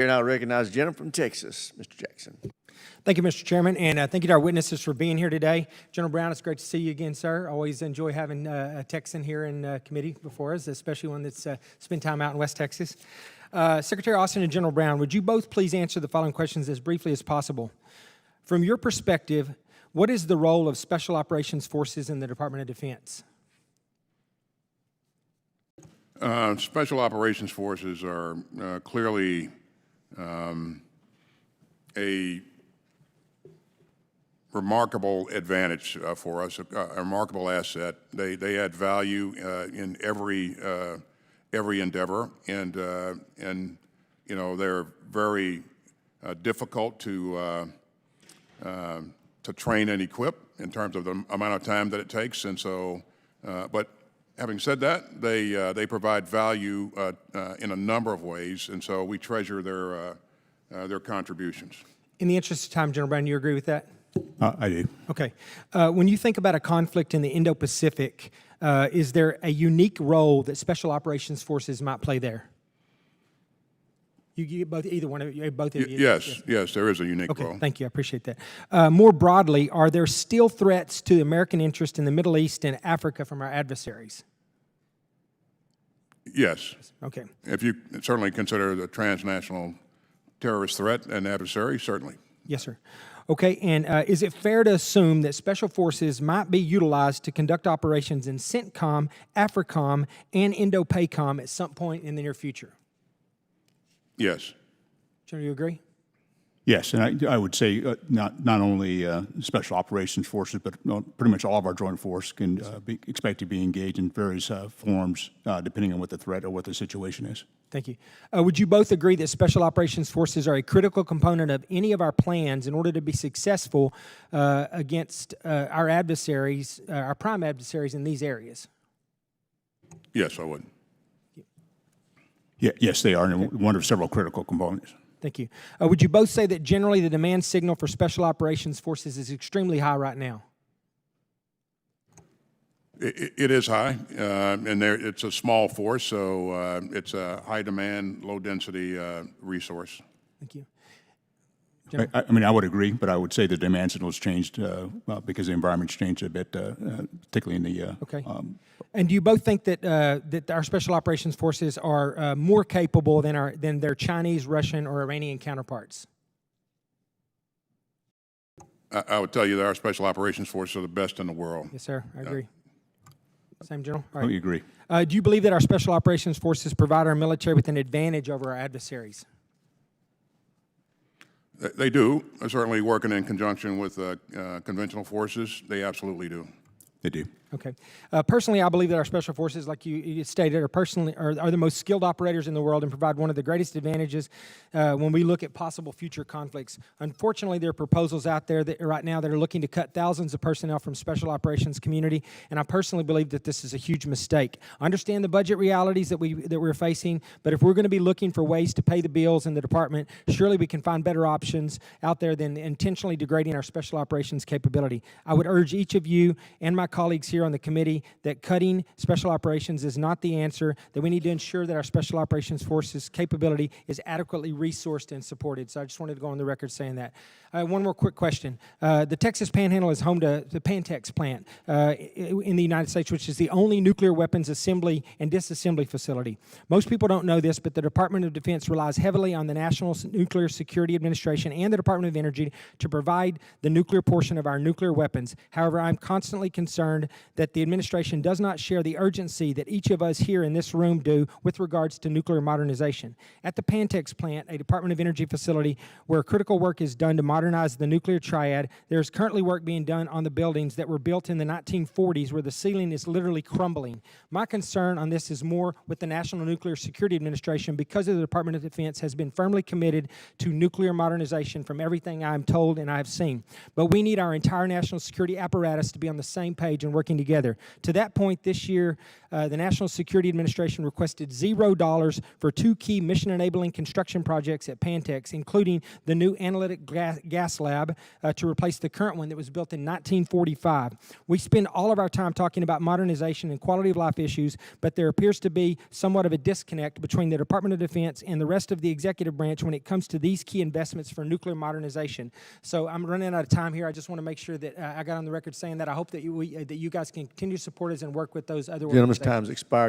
Here now recognize the gentleman from Texas, Mr. Jackson. Thank you, Mr. Chairman, and thank you to our witnesses for being here today. General Brown, it's great to see you again, sir. Always enjoy having a Texan here in committee before us, especially one that's spent time out in West Texas. Secretary Austin and General Brown, would you both please answer the following questions as briefly as possible? From your perspective, what is the role of Special Operations Forces in the Department of Defense? Special Operations Forces are clearly a remarkable advantage for us, a remarkable asset. They add value in every endeavor, and you know, they're very difficult to train and equip in terms of the amount of time that it takes. And so, but having said that, they provide value in a number of ways, and so we treasure their contributions. In the interest of time, General Brown, you agree with that? I do. Okay. When you think about a conflict in the Indo-Pacific, is there a unique role that Special Operations Forces might play there? You get both, either one of you, both of you. Yes, there is a unique role. Okay, thank you. I appreciate that. More broadly, are there still threats to American interest in the Middle East and Africa from our adversaries? Yes. Okay. If you certainly consider the transnational terrorist threat and adversary, certainly. Yes, sir. Okay, and is it fair to assume that Special Forces might be utilized to conduct operations in CENTCOM, AFRICOM, and INDOPACOM at some point in the near future? Yes. General, you agree? Yes, and I would say not only Special Operations Forces, but pretty much all of our joint force can be expected to be engaged in various forms, depending on what the threat or what the situation is. Thank you. Would you both agree that Special Operations Forces are a critical component of any of our plans in order to be successful against our adversaries, our prime adversaries in these areas? Yes, I would. Yeah, yes, they are, and one of several critical components. Thank you. Would you both say that generally the demand signal for Special Operations Forces is extremely high right now? It is high, and it's a small force, so it's a high demand, low density resource. Thank you. I mean, I would agree, but I would say the demand signal has changed because the environment's changed a bit, particularly in the. Okay. And do you both think that that our Special Operations Forces are more capable than their Chinese, Russian, or Iranian counterparts? I would tell you that our Special Operations Forces are the best in the world. Yes, sir. I agree. Same, General? All right. We agree. Do you believe that our Special Operations Forces provide our military with an advantage over our adversaries? They do. Certainly working in conjunction with conventional forces, they absolutely do. They do. Okay. Personally, I believe that our Special Forces, like you stated, are the most skilled operators in the world and provide one of the greatest advantages when we look at possible future conflicts. Unfortunately, there are proposals out there right now that are looking to cut thousands of personnel from Special Operations community, and I personally believe that this is a huge mistake. I understand the budget realities that we're facing, but if we're going to be looking for ways to pay the bills in the department, surely we can find better options out there than intentionally degrading our Special Operations capability. I would urge each of you and my colleagues here on the committee that cutting Special Operations is not the answer, that we need to ensure that our Special Operations Forces capability is adequately resourced and supported. So I just wanted to go on the record saying that. One more quick question. The Texas Panhandle is home to the Pantex plant in the United States, which is the only nuclear weapons assembly and disassembly facility. Most people don't know this, but the Department of Defense relies heavily on the National Nuclear Security Administration and the Department of Energy to provide the nuclear portion of our nuclear weapons. However, I'm constantly concerned that the administration does not share the urgency that each of us here in this room do with regards to nuclear modernization. At the Pantex plant, a Department of Energy facility where critical work is done to modernize the nuclear triad, there is currently work being done on the buildings that were built in the 1940s where the ceiling is literally crumbling. My concern on this is more with the National Nuclear Security Administration because of the Department of Defense has been firmly committed to nuclear modernization from everything I'm told and I've seen. But we need our entire national security apparatus to be on the same page and working together. To that point, this year, the National Security Administration requested $0 for 2 key mission-enabling construction projects at Pantex, including the new analytic gas lab to replace the current one that was built in 1945. We spend all of our time talking about modernization and quality of life issues, but there appears to be somewhat of a disconnect between the Department of Defense and the rest of the executive branch when it comes to these key investments for nuclear modernization. So I'm running out of time here. I just want to make sure that I got on the record saying that I hope that you guys can continue to support us and work with those other Gentleman's organizations. time's expired.